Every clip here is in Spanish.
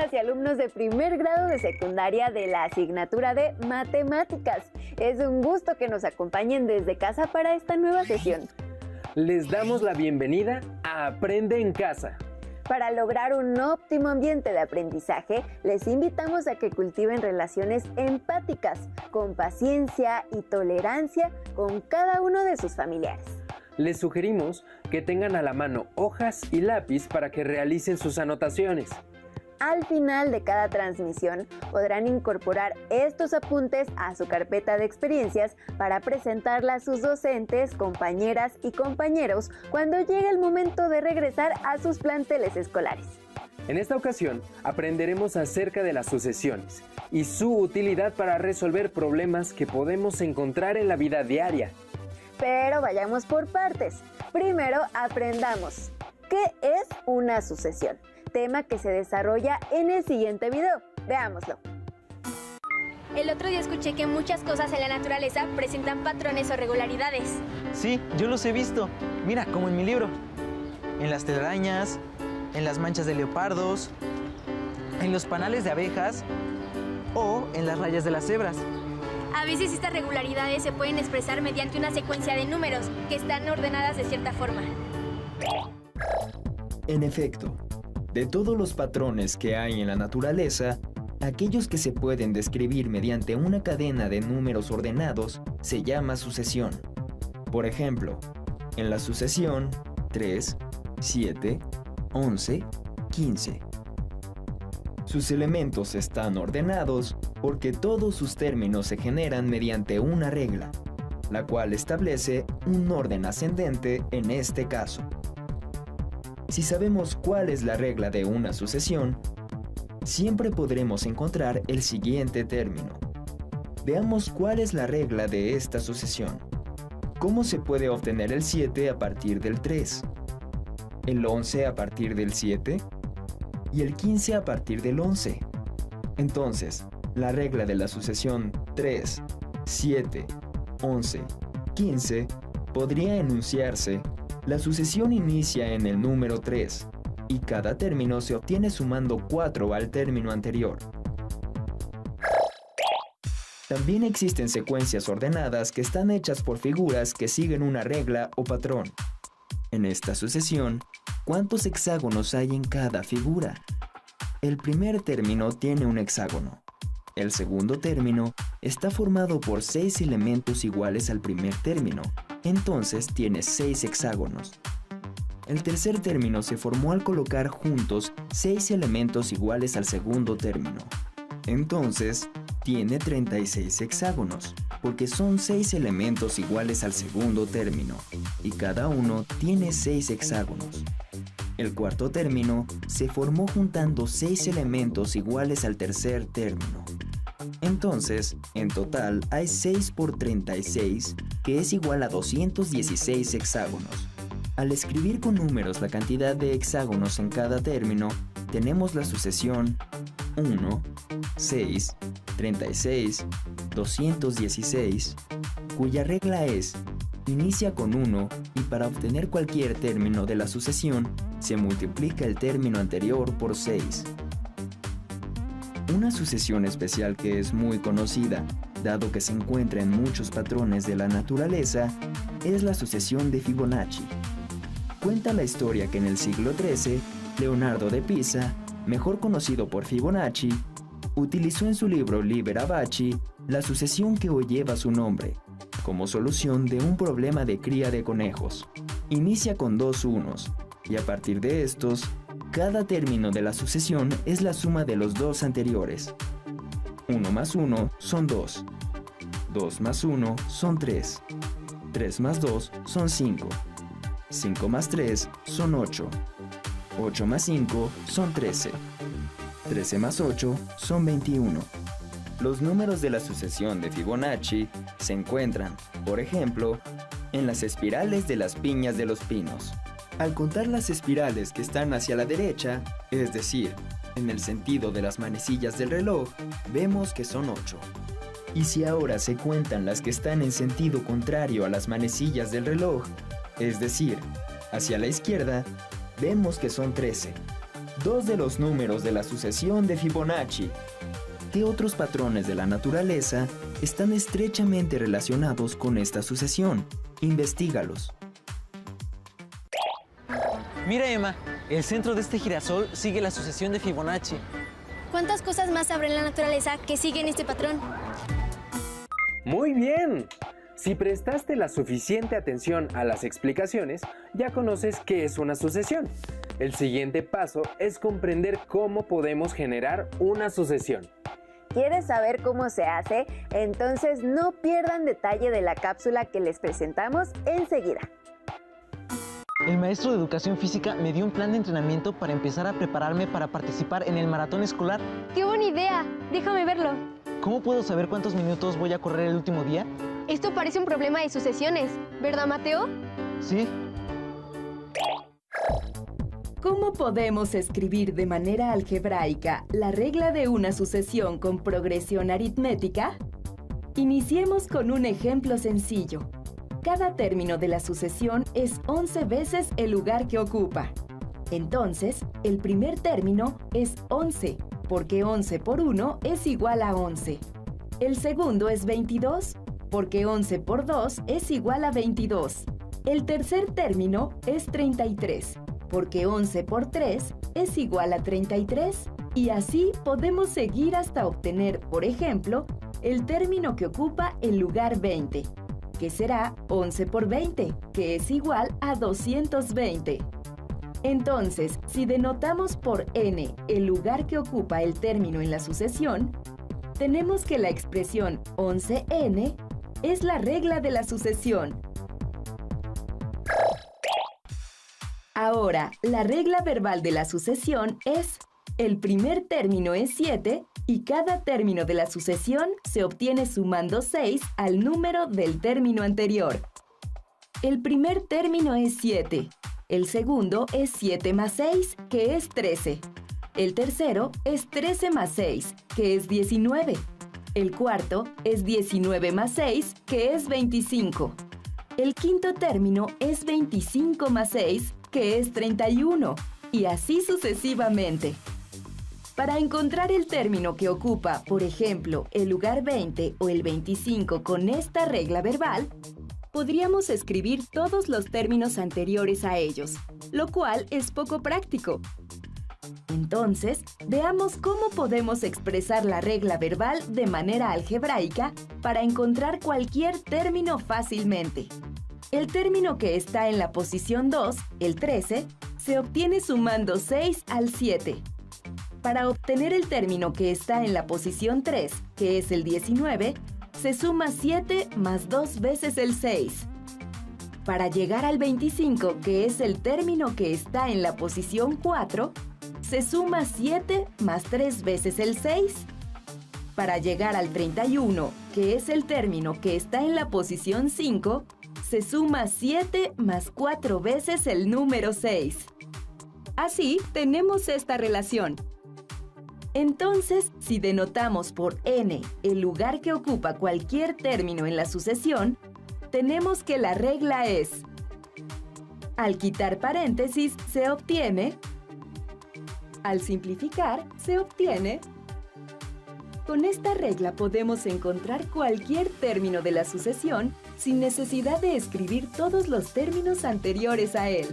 alumnas y alumnos de primer grado de secundaria de la asignatura de Matemáticas. Es un gusto que nos acompañen desde casa para esta nueva sesión. Les damos la bienvenida a Aprende en Casa. Para lograr un óptimo ambiente de aprendizaje, les invitamos a que cultiven relaciones empáticas, con paciencia y tolerancia con cada uno de sus familiares. Les sugerimos que tengan a la mano hojas y lápiz para que realicen sus anotaciones. Al final de cada transmisión podrán incorporar estos apuntes a su carpeta de experiencias para presentarla a sus docentes, compañeras y compañeros cuando llegue el momento de regresar a sus planteles escolares. En esta ocasión aprenderemos acerca de las sucesiones y su utilidad para resolver problemas que podemos encontrar en la vida diaria. Pero vayamos por partes. Primero aprendamos ¿qué es una sucesión? Tema que se desarrolla en el siguiente video. Veámoslo. El otro día escuché que muchas cosas en la naturaleza presentan patrones o regularidades. Sí, yo los he visto. Mira, como en mi libro. En las telarañas, en las manchas de leopardos, en los panales de abejas o en las rayas de las cebras. A veces estas regularidades se pueden expresar mediante una secuencia de números que están ordenadas de cierta forma. En efecto, de todos los patrones que hay en la naturaleza, aquellos que se pueden describir mediante una cadena de números ordenados se llama sucesión. Por ejemplo, en la sucesión 3, 7, 11, 15. Sus elementos están ordenados porque todos sus términos se generan mediante una regla, la cual establece un orden ascendente en este caso. Si sabemos cuál es la regla de una sucesión, siempre podremos encontrar el siguiente término. Veamos cuál es la regla de esta sucesión. ¿Cómo se puede obtener el 7 a partir del 3? ¿El 11 a partir del 7? ¿Y el 15 a partir del 11? Entonces, la regla de la sucesión 3, 7, 11, 15 podría enunciarse: la sucesión inicia en el número 3 y cada término se obtiene sumando 4 al término anterior. También existen secuencias ordenadas que están hechas por figuras que siguen una regla o patrón. En esta sucesión, ¿cuántos hexágonos hay en cada figura? El primer término tiene un hexágono. El segundo término está formado por 6 elementos iguales al primer término, entonces tiene 6 hexágonos. El tercer término se formó al colocar juntos 6 elementos iguales al segundo término. Entonces, tiene 36 hexágonos, porque son 6 elementos iguales al segundo término, y cada uno tiene 6 hexágonos. El cuarto término se formó juntando 6 elementos iguales al tercer término. Entonces, en total hay 6 por 36, que es igual a 216 hexágonos. Al escribir con números la cantidad de hexágonos en cada término, tenemos la sucesión 1, 6, 36, 216, cuya regla es: inicia con 1 y para obtener cualquier término de la sucesión, se multiplica el término anterior por 6. Una sucesión especial que es muy conocida, dado que se encuentra en muchos patrones de la naturaleza, es la sucesión de Fibonacci. Cuenta la historia que en el siglo XIII, Leonardo de Pisa, mejor conocido por Fibonacci, utilizó en su libro Liber Abaci la sucesión que hoy lleva su nombre, como solución de un problema de cría de conejos. Inicia con 2 unos, y a partir de estos, cada término de la sucesión es la suma de los 2 anteriores. 1 más 1 son 2, 2 más 1 son 3, 3 más 2 son 5, 5 más 3 son 8, 8 más 5 son 13, 13 más 8 son 21. Los números de la sucesión de Fibonacci se encuentran, por ejemplo, en las espirales de las piñas de los pinos. Al contar las espirales que están hacia la derecha, es decir, en el sentido de las manecillas del reloj, vemos que son 8. Y si ahora se cuentan las que están en sentido contrario a las manecillas del reloj, es decir, hacia la izquierda, vemos que son 13. 2 de los números de la sucesión de Fibonacci. ¿Qué otros patrones de la naturaleza están estrechamente relacionados con esta sucesión? Investígalos. Mira, Emma, el centro de este girasol sigue la sucesión de Fibonacci. ¿Cuántas cosas más habrá en la naturaleza que siguen este patrón? ¡Muy bien! Si prestaste la suficiente atención a las explicaciones, ya conoces qué es una sucesión. El siguiente paso es comprender cómo podemos generar una sucesión. ¿Quieres saber cómo se hace? Entonces no pierdan detalle de la cápsula que les presentamos enseguida. El maestro de educación física me dio un plan de entrenamiento para empezar a prepararme para participar en el maratón escolar. ¡Qué buena idea! Déjame verlo. ¿Cómo puedo saber cuántos minutos voy a correr el último día? Esto parece un problema de sucesiones, ¿verdad, Mateo? Sí. ¿Cómo podemos escribir de manera algebraica la regla de una sucesión con progresión aritmética? Iniciemos con un ejemplo sencillo. Cada término de la sucesión es 11 veces el lugar que ocupa. Entonces, el primer término es 11, porque 11 por 1 es igual a 11. El segundo es 22, porque 11 por 2 es igual a 22. El tercer término es 33, porque 11 por 3 es igual a 33. Y así podemos seguir hasta obtener, por ejemplo, el término que ocupa el lugar 20, que será 11 por 20, que es igual a 220. Entonces, si denotamos por n el lugar que ocupa el término en la sucesión, tenemos que la expresión 11n es la regla de la sucesión. Ahora, la regla verbal de la sucesión es: el primer término es 7 y cada término de la sucesión se obtiene sumando 6 al número del término anterior. El primer término es 7. El segundo es 7 más 6, que es 13. El tercero es 13 más 6, que es 19. El cuarto es 19 más 6, que es 25. El quinto término es 25 más 6, que es 31, y así sucesivamente. Para encontrar el término que ocupa, por ejemplo, el lugar 20 o el 25 con esta regla verbal, podríamos escribir todos los términos anteriores a ellos, lo cual es poco práctico. Entonces, veamos cómo podemos expresar la regla verbal de manera algebraica para encontrar cualquier término fácilmente. El término que está en la posición 2, el 13, se obtiene sumando 6 al 7. Para obtener el término que está en la posición 3, que es el 19, se suma 7 más 2 veces el 6. Para llegar al 25, que es el término que está en la posición 4, se suma 7 más 3 veces el 6. Para llegar al 31, que es el término que está en la posición 5, se suma 7 más 4 veces el número 6. Así tenemos esta relación. Entonces, si denotamos por n el lugar que ocupa cualquier término en la sucesión, tenemos que la regla es: al quitar paréntesis se obtiene, al simplificar se obtiene. Con esta regla podemos encontrar cualquier término de la sucesión sin necesidad de escribir todos los términos anteriores a él.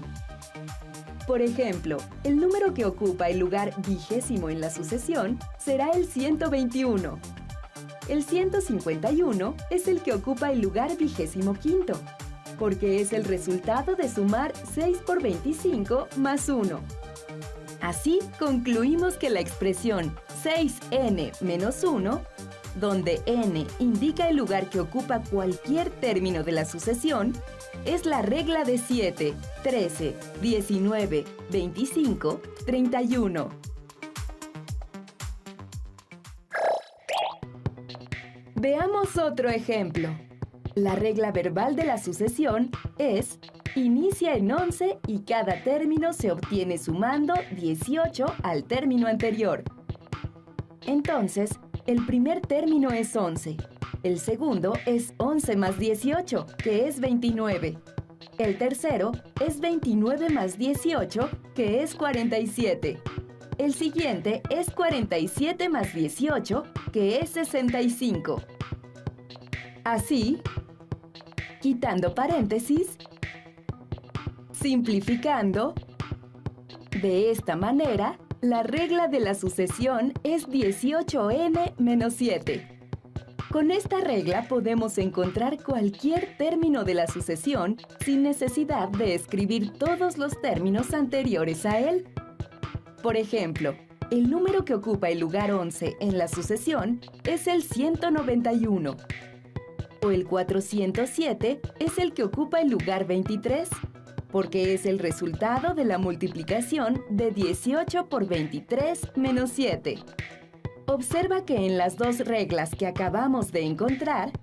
Por ejemplo, el número que ocupa el lugar 20 en la sucesión será el 121. El 151 es el que ocupa el lugar 25, porque es el resultado de sumar 6 por 25 más 1. Así concluimos que la expresión 6n menos 1, donde n indica el lugar que ocupa cualquier término de la sucesión, es la regla de 7, 13, 19, 25, 31. Veamos otro ejemplo. La regla verbal de la sucesión es: inicia en 11 y cada término se obtiene sumando 18 al término anterior. Entonces, el primer término es 11. El segundo es 11 más 18, que es 29. El tercero es 29 más 18, que es 47. El siguiente es 47 más 18, que es 65. Así, quitando paréntesis, simplificando, de esta manera, la regla de la sucesión es 18n menos 7. Con esta regla podemos encontrar cualquier término de la sucesión sin necesidad de escribir todos los términos anteriores a él. Por ejemplo, el número que ocupa el lugar 11 en la sucesión es el 191. O el 407 es el que ocupa el lugar 23, porque es el resultado de la multiplicación de 18 por 23 menos 7. Observa que en las dos reglas que acabamos de encontrar,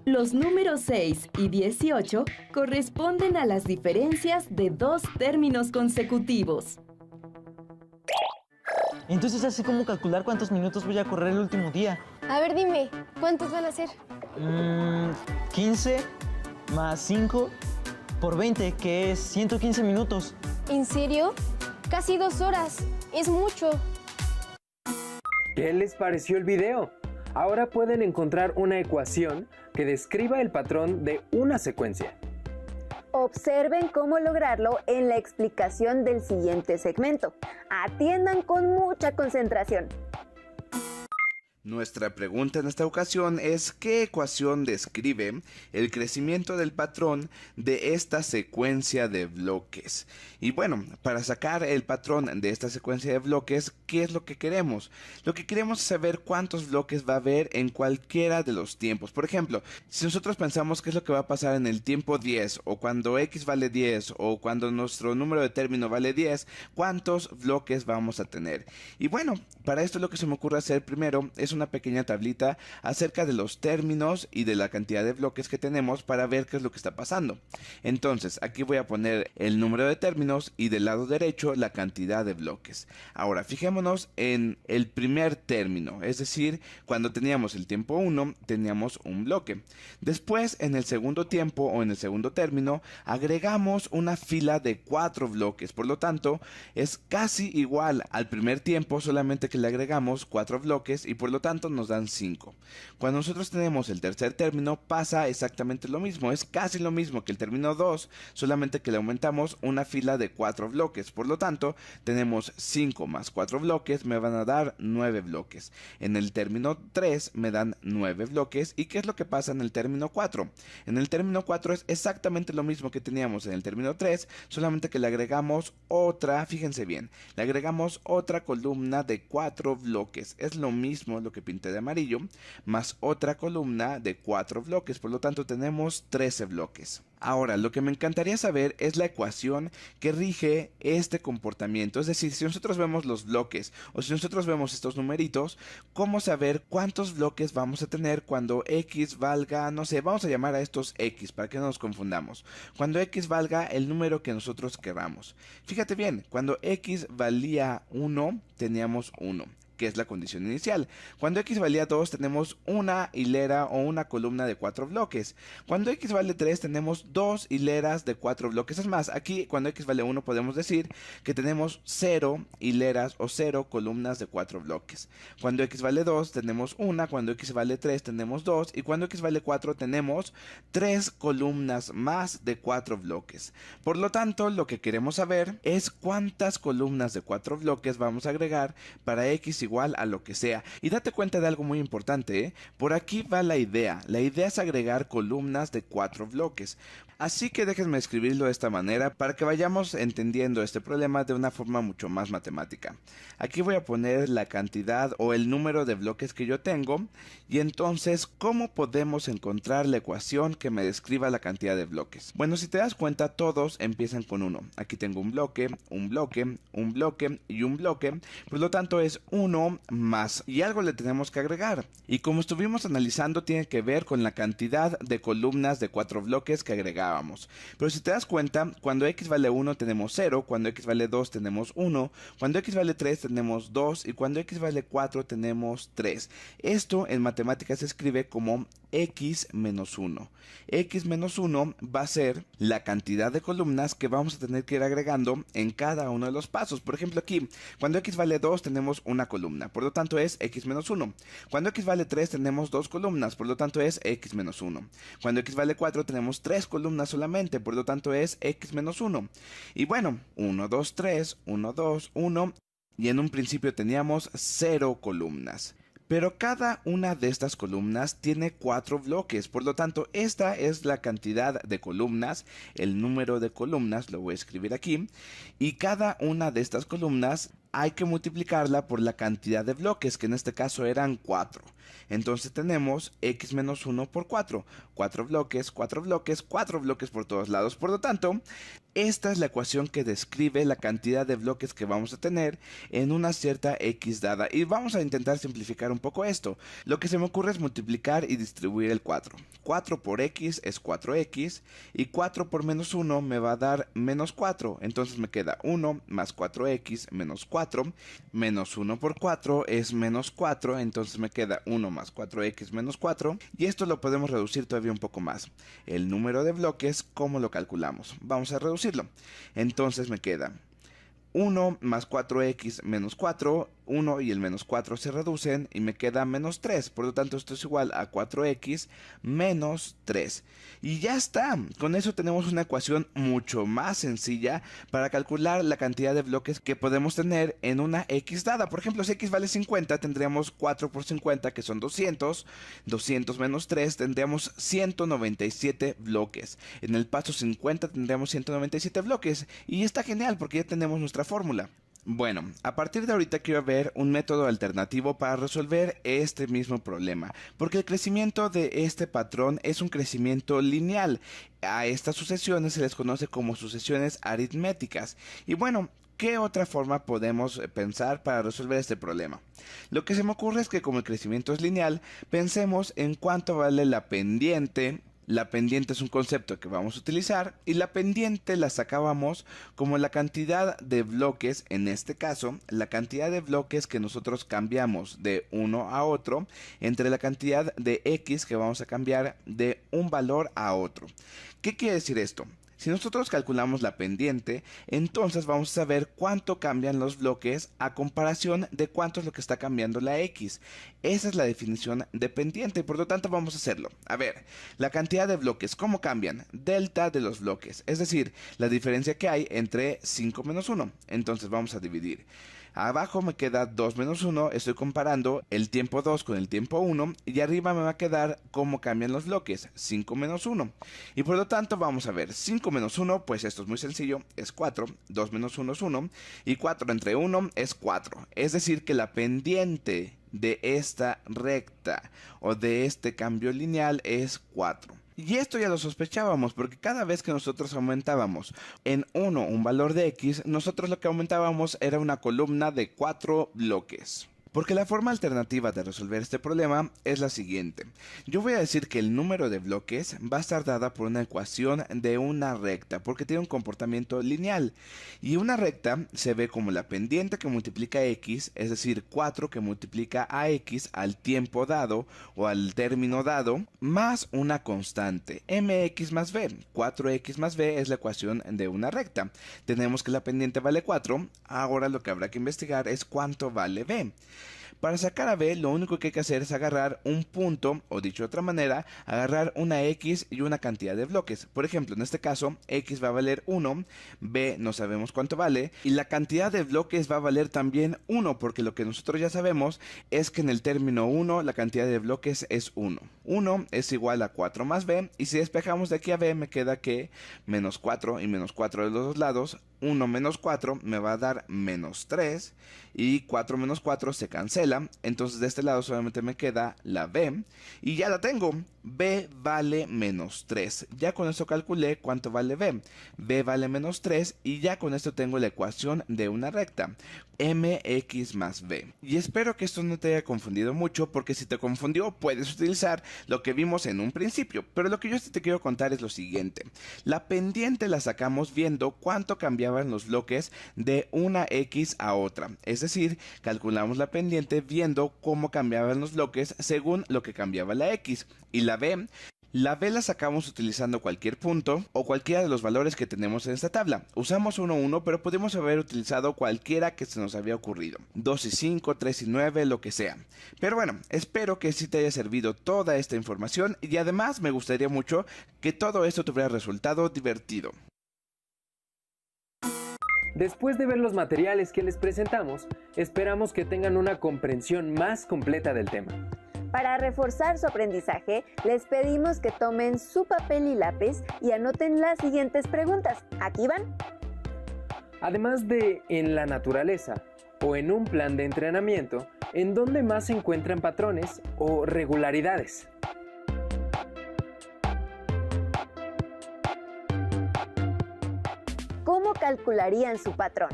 los números 6 y 18 corresponden a las diferencias de dos términos consecutivos. Entonces, ¿así como calcular cuántos minutos voy a correr el último día? A ver, dime, ¿cuántos van a ser? 15 más 5 por 20, que es 115 minutos. ¿En serio? Casi 2 horas. Es mucho. ¿Qué les pareció el video? Ahora pueden encontrar una ecuación que describa el patrón de una secuencia. Observen cómo lograrlo en la explicación del siguiente segmento. Atiendan con mucha concentración. Nuestra pregunta en esta ocasión es: ¿qué ecuación describe el crecimiento del patrón de esta secuencia de bloques? Y bueno, para sacar el patrón de esta secuencia de bloques, ¿qué es lo que queremos? Lo que queremos es saber cuántos bloques va a haber en cualquiera de los tiempos. Por ejemplo, si nosotros pensamos qué es lo que va a pasar en el tiempo 10, o cuando x vale 10, o cuando nuestro número de término vale 10, ¿cuántos bloques vamos a tener? Y bueno, para esto lo que se me ocurre hacer primero es una pequeña tablita acerca de los términos y de la cantidad de bloques que tenemos para ver qué es lo que está pasando. Entonces, aquí voy a poner el número de términos y del lado derecho la cantidad de bloques. Ahora, fijémonos en el primer término, es decir, cuando teníamos el tiempo 1, teníamos un bloque. Después, en el segundo tiempo o en el segundo término, agregamos una fila de 4 bloques. Por lo tanto, es casi igual al primer tiempo, solamente que le agregamos 4 bloques y por lo tanto nos dan 5. Cuando nosotros tenemos el tercer término, pasa exactamente lo mismo. Es casi lo mismo que el término 2, solamente que le aumentamos una fila de 4 bloques. Por lo tanto, tenemos 5 más 4 bloques, me van a dar 9 bloques. En el término 3 me dan 9 bloques. ¿Y qué es lo que pasa en el término 4? En el término 4 es exactamente lo mismo que teníamos en el término 3, solamente que le agregamos otra, fíjense bien, le agregamos otra columna de 4 bloques. Es lo mismo lo que pinté de amarillo, más otra columna de 4 bloques. Por lo tanto, tenemos 13 bloques. Ahora, lo que me encantaría saber es la ecuación que rige este comportamiento. Es decir, si nosotros vemos los bloques o si nosotros vemos estos numeritos, ¿cómo saber cuántos bloques vamos a tener cuando x valga, no sé, vamos a llamar a estos x para que no nos confundamos? Cuando x valga el número que nosotros queramos. Fíjate bien, cuando x valía 1, teníamos 1. Que es la condición inicial. Cuando x valía 2 tenemos una hilera o una columna de 4 bloques. Cuando x vale 3 tenemos 2 hileras de 4 bloques. Es más, aquí cuando x vale 1 podemos decir que tenemos 0 hileras o 0 columnas de 4 bloques. Cuando x vale 2 tenemos 1, cuando x vale 3 tenemos 2 y cuando x vale 4 tenemos 3 columnas más de 4 bloques. Por lo tanto, lo que queremos saber es cuántas columnas de 4 bloques vamos a agregar para x igual a lo que sea. Y date cuenta de algo muy importante, ¿eh? Por aquí va la idea. La idea es agregar columnas de 4 bloques. Así que déjenme escribirlo de esta manera para que vayamos entendiendo este problema de una forma mucho más matemática. Aquí voy a poner la cantidad o el número de bloques que yo tengo y entonces, ¿cómo podemos encontrar la ecuación que me describa la cantidad de bloques? Bueno, si te das cuenta, todos empiezan con 1. Aquí tengo un bloque, un bloque, un bloque y un bloque. Por lo tanto, es 1 1 más y algo le tenemos que agregar. Y como estuvimos analizando, tiene que ver con la cantidad de columnas de 4 bloques que agregábamos. Pero si te das cuenta, cuando x vale 1 tenemos 0, cuando x vale 2 tenemos 1, cuando x vale 3 tenemos 2 y cuando x vale 4 tenemos 3. Esto en matemáticas se escribe como x menos 1. X menos 1 va a ser la cantidad de columnas que vamos a tener que ir agregando en cada uno de los pasos. Por ejemplo, aquí, cuando x vale 2 tenemos una columna, por lo tanto es x menos 1. Cuando x vale 3 tenemos 2 columnas, por lo tanto es x menos 1. Cuando x vale 4 tenemos 3 columnas solamente, por lo tanto es x menos 1. Y bueno, 1, 2, 3, 1, 2, 1, y en un principio teníamos 0 columnas. Pero cada una de estas columnas tiene 4 bloques, por lo tanto esta es la cantidad de columnas, el número de columnas, lo voy a escribir aquí, y cada una de estas columnas hay que multiplicarla por la cantidad de bloques, que en este caso eran 4. Entonces tenemos x menos 1 por 4. 4 bloques, 4 bloques, 4 bloques por todos lados. Por lo tanto, esta es la ecuación que describe la cantidad de bloques que vamos a tener en una cierta x dada. Y vamos a intentar simplificar un poco esto. Lo que se me ocurre es multiplicar y distribuir el 4. 4 por x es 4x y 4 por menos 1 me va a dar menos 4. Entonces me queda 1 más 4x menos 4. Menos 1 por 4 es menos 4. Entonces me queda 1 más 4x menos 4. Y esto lo podemos reducir todavía un poco más. El número de bloques, ¿cómo lo calculamos? Vamos a reducirlo. Entonces me queda 1 más 4x menos 4, 1 y el menos 4 se reducen y me queda menos 3. Por lo tanto, esto es igual a 4x menos 3. Y ya está. Con eso tenemos una ecuación mucho más sencilla para calcular la cantidad de bloques que podemos tener en una x dada. Por ejemplo, si x vale 50, tendríamos 4 por 50, que son 200. 200 menos 3, tendríamos 197 bloques. En el paso 50 tendríamos 197 bloques. Y está genial porque ya tenemos nuestra fórmula. Bueno, a partir de ahorita quiero ver un método alternativo para resolver este mismo problema, porque el crecimiento de este patrón es un crecimiento lineal. A estas sucesiones se les conoce como sucesiones aritméticas. Y bueno, ¿qué otra forma podemos pensar para resolver este problema? Lo que se me ocurre es que como el crecimiento es lineal, pensemos en cuánto vale la pendiente. La pendiente es un concepto que vamos a utilizar y la pendiente la sacábamos como la cantidad de bloques, en este caso, la cantidad de bloques que nosotros cambiamos de uno a otro entre la cantidad de x que vamos a cambiar de un valor a otro. ¿Qué quiere decir esto? Si nosotros calculamos la pendiente, entonces vamos a saber cuánto cambian los bloques a comparación de cuánto es lo que está cambiando la x. Esa es la definición de pendiente y por lo tanto vamos a hacerlo. A ver, la cantidad de bloques, ¿cómo cambian? Delta de los bloques, es decir, la diferencia que hay entre 5 menos 1. Entonces vamos a dividir. Abajo me queda 2 menos 1, estoy comparando el tiempo 2 con el tiempo 1 y arriba me va a quedar cómo cambian los bloques, 5 menos 1. Y por lo tanto vamos a ver, 5 menos 1, pues esto es muy sencillo, es 4, 2 menos 1 es 1 y 4 entre 1 es 4. Es decir que la pendiente de esta recta o de este cambio lineal es 4. Y esto ya lo sospechábamos porque cada vez que nosotros aumentábamos en 1 un valor de x, nosotros lo que aumentábamos era una columna de 4 bloques. Porque la forma alternativa de resolver este problema es la siguiente. Yo voy a decir que el número de bloques va a estar dada por una ecuación de una recta, porque tiene un comportamiento lineal. Y una recta se ve como la pendiente que multiplica x, es decir, 4 que multiplica a x al tiempo dado o al término dado, más una constante, mx más b. 4x más b es la ecuación de una recta. Tenemos que la pendiente vale 4, ahora lo que habrá que investigar es cuánto vale b. Para sacar a b, lo único que hay que hacer es agarrar un punto, o dicho de otra manera, agarrar una x y una cantidad de bloques. Por ejemplo, en este caso, x va a valer 1, b no sabemos cuánto vale, y la cantidad de bloques va a valer también 1, porque lo que nosotros ya sabemos es que en el término 1 la cantidad de bloques es 1. 1 es igual a 4 más b, y si despejamos de aquí a b me queda que menos 4 y menos 4 de los dos lados, 1 menos 4 me va a dar menos 3, y 4 menos 4 se cancela. cancela, entonces de este lado solamente me queda la b y ya la tengo. B vale menos 3. Ya con esto calculé cuánto vale b. B vale menos 3 y ya con esto tengo la ecuación de una recta. Mx más b. Y espero que esto no te haya confundido mucho, porque si te confundió puedes utilizar lo que vimos en un principio. Pero lo que yo te quiero contar es lo siguiente. La pendiente la sacamos viendo cuánto cambiaban los bloques de una x a otra. Es decir, calculamos la pendiente viendo cómo cambiaban los bloques según lo que cambiaba la x. Y la b la sacamos utilizando cualquier punto o cualquiera de los valores que tenemos en esta tabla. Usamos 1, 1, pero pudimos haber utilizado cualquiera que se nos había ocurrido. 2 y 5, 3 y 9, lo que sea. Pero bueno, espero que sí te haya servido toda esta información y además me gustaría mucho que todo esto te hubiera resultado divertido. Después de ver los materiales que les presentamos, esperamos que tengan una comprensión más completa del tema. Para reforzar su aprendizaje, les pedimos que tomen su papel y lápiz y anoten las siguientes preguntas. ¿Aquí van? Además de en la naturaleza o en un plan de entrenamiento, ¿en dónde más se encuentran patrones o regularidades? ¿Cómo calcularían su patrón?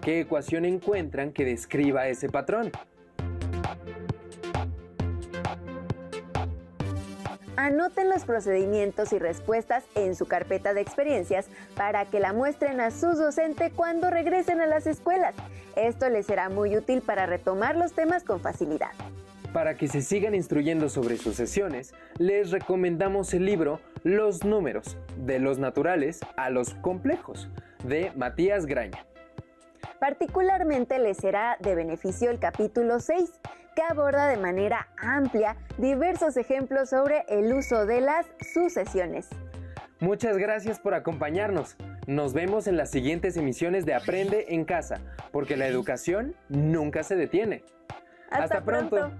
¿Qué ecuación encuentran que describa ese patrón? Anoten los procedimientos y respuestas en su carpeta de experiencias para que la muestren a sus docentes cuando regresen a las escuelas. Esto les será muy útil para retomar los temas con facilidad. Para que se sigan instruyendo sobre sucesiones, les recomendamos el libro Los números, de los naturales a los complejos, de Matías Graña. Particularmente les será de beneficio el capítulo 6, que aborda de manera amplia diversos ejemplos sobre el uso de las sucesiones. Muchas gracias por acompañarnos. Nos vemos en las siguientes emisiones de Aprende en Casa, porque la educación nunca se detiene. ¡Hasta pronto!